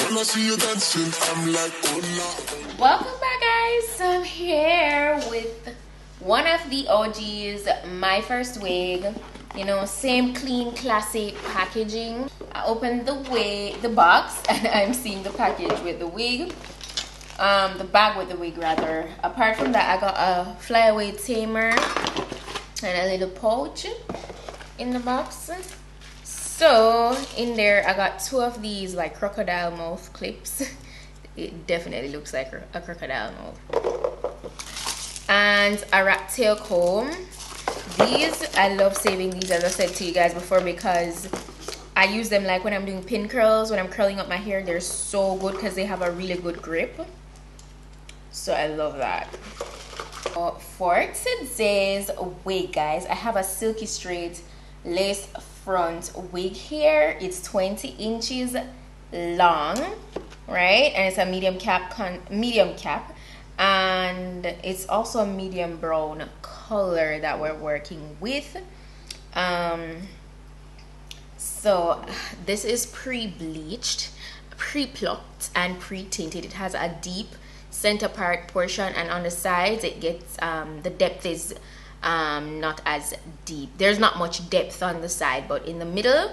When I see you dancing, I'm like, hola. Welcome back, guys. So I'm here with one of the OGs, my first wig. You know, same clean, classy packaging. I opened the box, and I'm seeing the package with the wig. The bag with the wig, rather. Apart from that, I got a flyaway tamer and a little pouch in the box. So in there, I got two of these like crocodile mouth clips. It definitely looks like a crocodile mouth. And a rat tail comb. These, I love saving these, as I said to you guys before, because I use them like when I'm doing pin curls, when I'm curling up my hair. They're so good because they have a really good grip. So I love that. For today's wig, guys, I have a silky straight lace front wig here. It's 20 inches long, right? And it's a medium cap, and it's also a medium brown color that we're working with. So this is pre-bleached, pre-plucked, and pre-tinted. It has a deep center part portion, and on the sides it gets the depth is not as deep. There's not much depth on the side, but in the middle,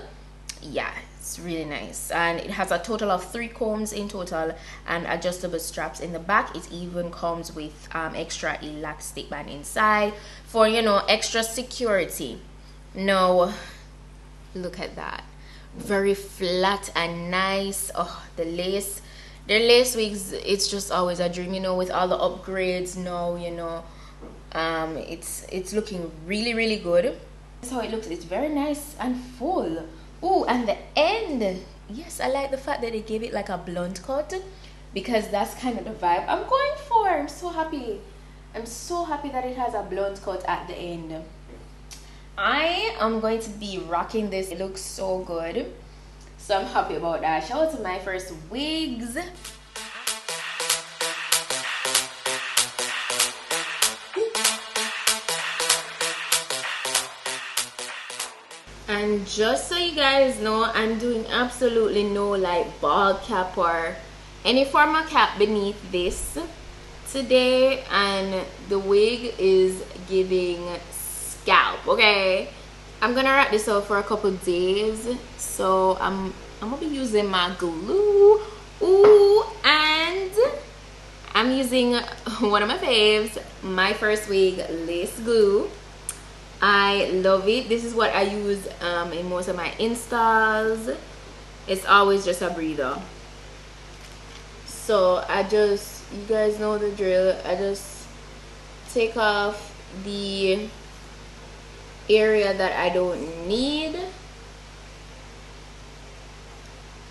yeah, it's really nice. And it has a total of 3 combs in total and adjustable straps in the back. It even comes with extra elastic band inside for, you know, extra security. Now look at that, very flat and nice. Oh, the lace wigs, it's just always a dream, you know, with all the upgrades now, you know. It's looking really good. That's how it looks. It's very nice and full. Oh, and the end, yes, I like the fact that they gave it like a blunt cut, because that's kind of the vibe I'm going for. I'm so happy that it has a blunt cut at the end. I am going to be rocking this. It looks so good, so I'm happy about that. Shout out to my first wigs. And just so you guys know, I'm doing absolutely no like bald cap or any form of cap beneath this today, and the wig is giving scalp. Okay, I'm gonna wrap this out for a couple days, so I'm gonna be using my glue. Ooh, and I'm using one of my faves, my first wig lace glue. I love it. This is what I use in most of my installs. It's always just a breather. So you guys know the drill. I just take off the area that I don't need.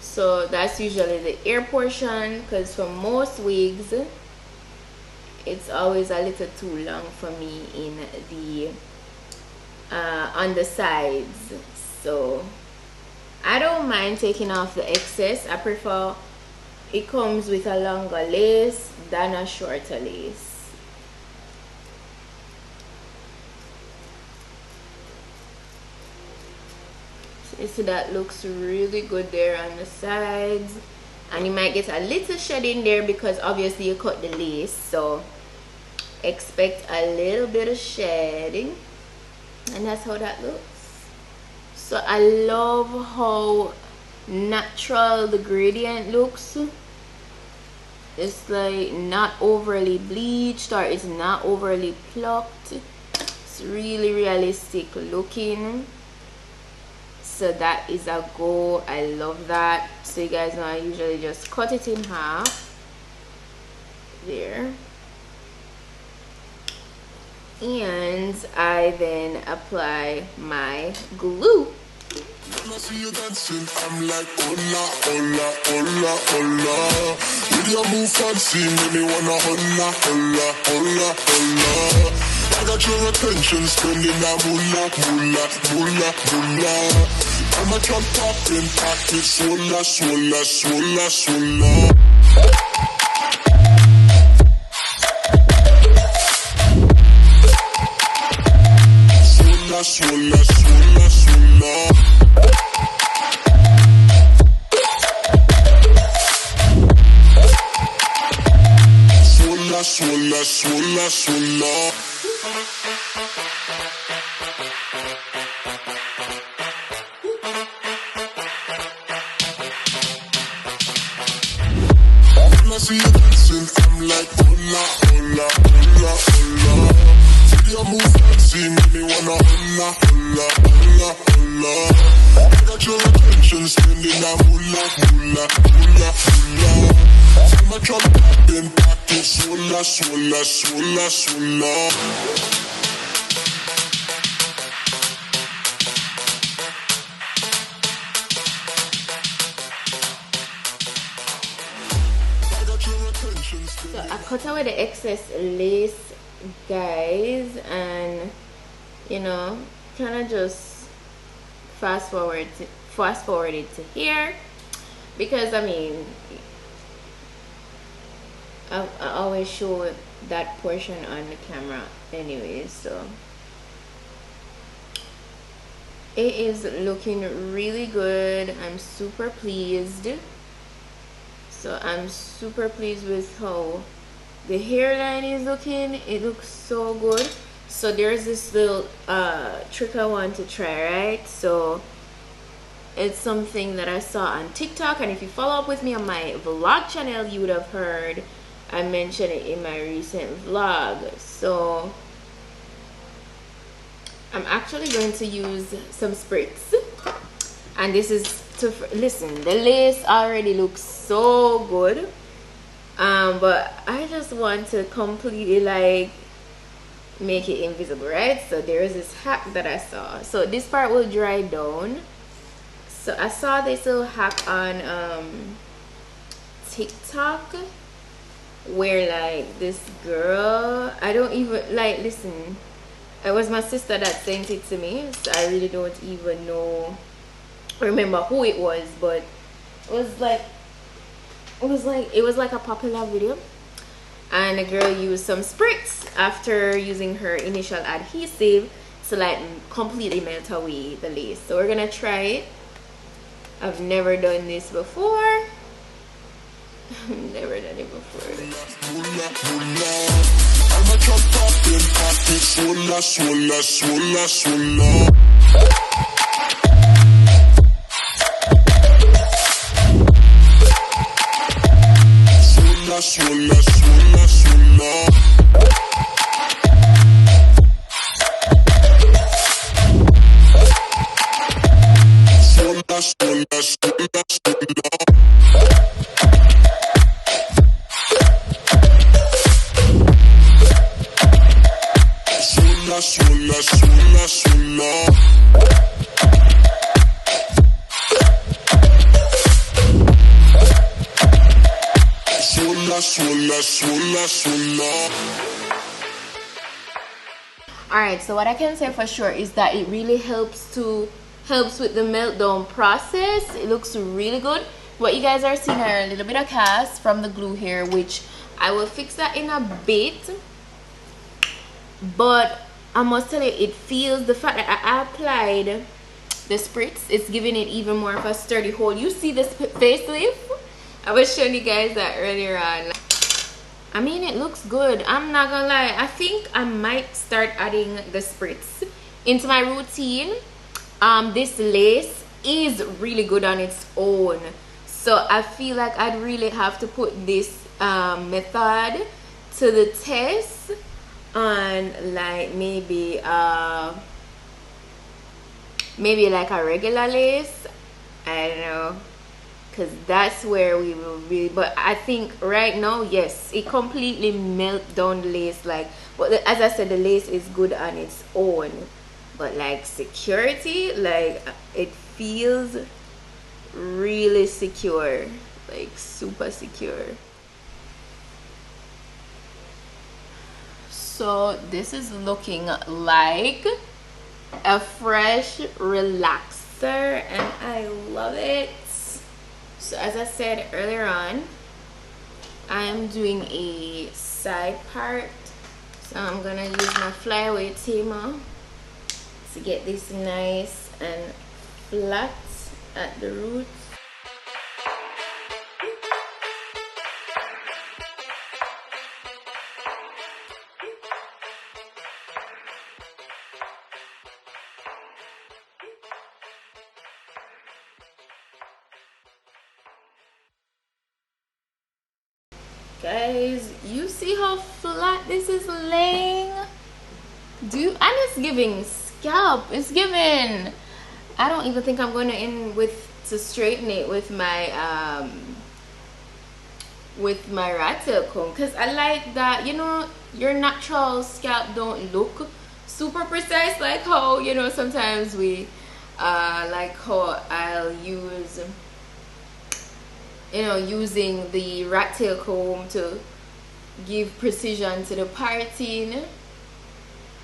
So that's usually the ear portion, because for most wigs it's always a little too long for me in the on the sides. So I don't mind taking off the excess. I prefer it comes with a longer lace than a shorter lace. So that looks really good there on the sides, and you might get a little shed in there because obviously you cut the lace, so expect a little bit of shedding. And that's how that looks. So I love how natural the gradient looks. It's like not overly bleached, or it's not overly plucked. It's really realistic looking. So that is a go. I love that. So you guys know I usually just cut it in half there, and I then apply my glue. When I see you dancing, I'm like, hola, hola, hola, hola. With your move fancy, make me wanna hola, hola, hola, hola. I got your attention, spending that moolah, moolah, moolah, moolah. I'm a jump popping, pocket, swolla, swolla, swolla, swolla. Swolla, swolla, swolla. swolla, swolla, swolla. When I see you dancing, I'm like, hola, hola, hola, hola. See you move fancy, make me wanna hola, hola, hola, hola. I got your attention, spending that moolah, moolah, moolah, moolah. See my drum popping, pocket, swolla, swolla, swolla, swolla. So I cut away the excess lace, guys, and you know, kind of just fast forward it to here, because I mean, I always show that portion on the camera anyway, so it is looking really good. I'm super pleased. So I'm super pleased with how the hairline is looking. It looks so good. So there's this little trick I want to try, right? So it's something that I saw on TikTok, and if you follow up with me on my vlog channel, you would have heard I mentioned it in my recent vlog. So I'm actually going to use some Spritz, and this is to listen. The lace already looks so good, but I just want to completely like make it invisible, right? So there's this hack that I saw. So this part will dry down. So I saw this little hack on TikTok, where like this girl, I don't even like, listen, it was my sister that sent it to me, so I really don't even remember who it was, but it was like a popular video, and the girl used some Spritz after using her initial adhesive to like completely melt away the lace. So we're gonna try it. I've never done this before. I've never done it before. Swolla, swolla, swolla. Swolla, swolla, swolla, swolla. Swolla, swolla, swolla, swolla. Swolla, swolla, swolla. Alright, so what I can say for sure is that it really helps with the meltdown process. It looks really good. What you guys are seeing are a little bit of cast from the glue here, which I will fix that in a bit. But I must tell you, it feels, the fact that I applied the Spritz, it's giving it even more of a sturdy hold. You see this facelift? I was showing you guys that earlier on. I mean, it looks good. I'm not gonna lie. I think I might start adding the Spritz into my routine. This lace is really good on its own. So I feel like I'd really have to put this method to the test on like maybe like a regular lace. I don't know, because that's where we will be. But I think right now, yes, it completely melt down the lace. Like, but as I said, the lace is good on its own, but like security, like it feels really secure, like super secure. So this is looking like a fresh relaxer, and I love it. So as I said earlier on, I am doing a side part. So I'm gonna use my flyaway tamer to get this nice and flat at the roots. Guys, you see how flat this is laying? And it's giving scalp. It's giving. I don't even think I'm going to straighten it with my rat tail comb, because I like that, you know, your natural scalp don't look super precise like how, you know, sometimes we like how I'll use, you know, using the rat tail comb to give precision to the parting.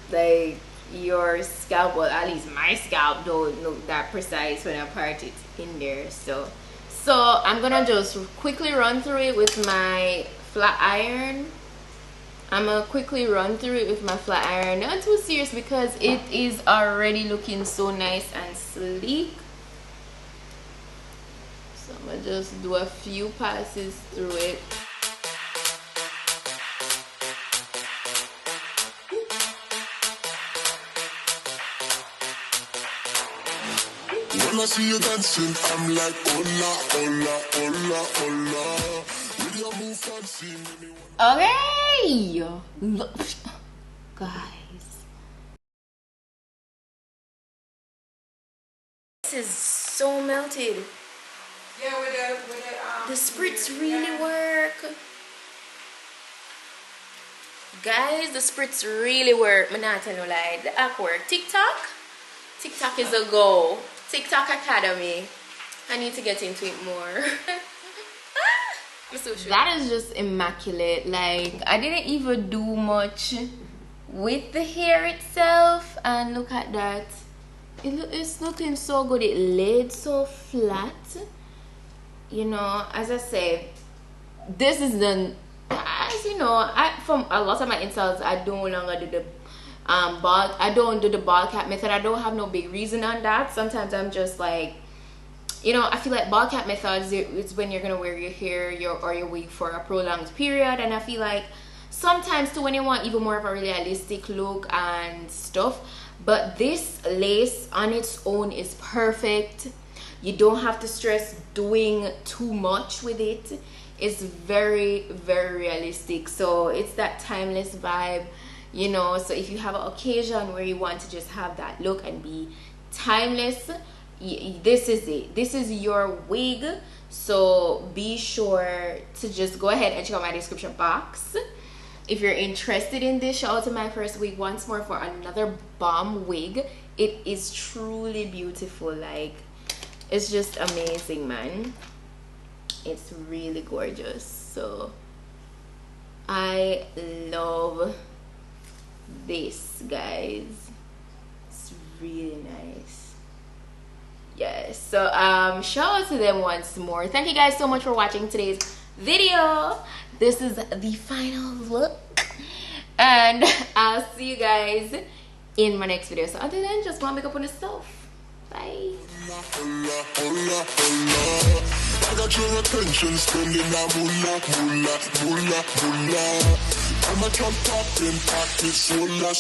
Like your scalp, well, at least my scalp don't look that precise when I part it in there. So I'm gonna just quickly run through it with my flat iron. Not too serious because it is already looking so nice and sleek. So I'm gonna just do a few passes through it. When I see you dancing, I'm like, hola, hola, hola, hola. With your move fancy, Okay, look, guys, this is so melted. Yeah, The spritz really work. Guys, the spritz really work. I'm not telling you lie. The app work. TikTok is a go. TikTok Academy. I need to get into it more. That is just immaculate. Like, I didn't even do much with the hair itself, and look at that. It's looking so good. It laid so flat. You know, as I said, this is the, as you know, from a lot of my installs, I no longer do the I don't do the ball cap method. I don't have no big reason on that. Sometimes I'm just like, you know, I feel like ball cap methods, it's when you're gonna wear your hair or your wig for a prolonged period, and I feel like sometimes too when you want even more of a realistic look and stuff. But this lace on its own is perfect. You don't have to stress doing too much with it. It's very, very realistic. So it's that timeless vibe, you know. So if you have an occasion where you want to just have that look and be timeless, this is it. This is your wig. So be sure to just go ahead and check out my description box if you're interested in this. Shout out to my first wig once more for another bomb wig. It is truly beautiful. Like, it's just amazing, man. It's really gorgeous. So I love this, guys. It's really nice. Yes. So shout out to them once more. Thank you guys so much for watching today's video. This is the final look, and I'll see you guys in my next video. So until then, just go and make up on yourself. Bye. I got your attention, spending that moolah. I'm a top in pocket, swolla.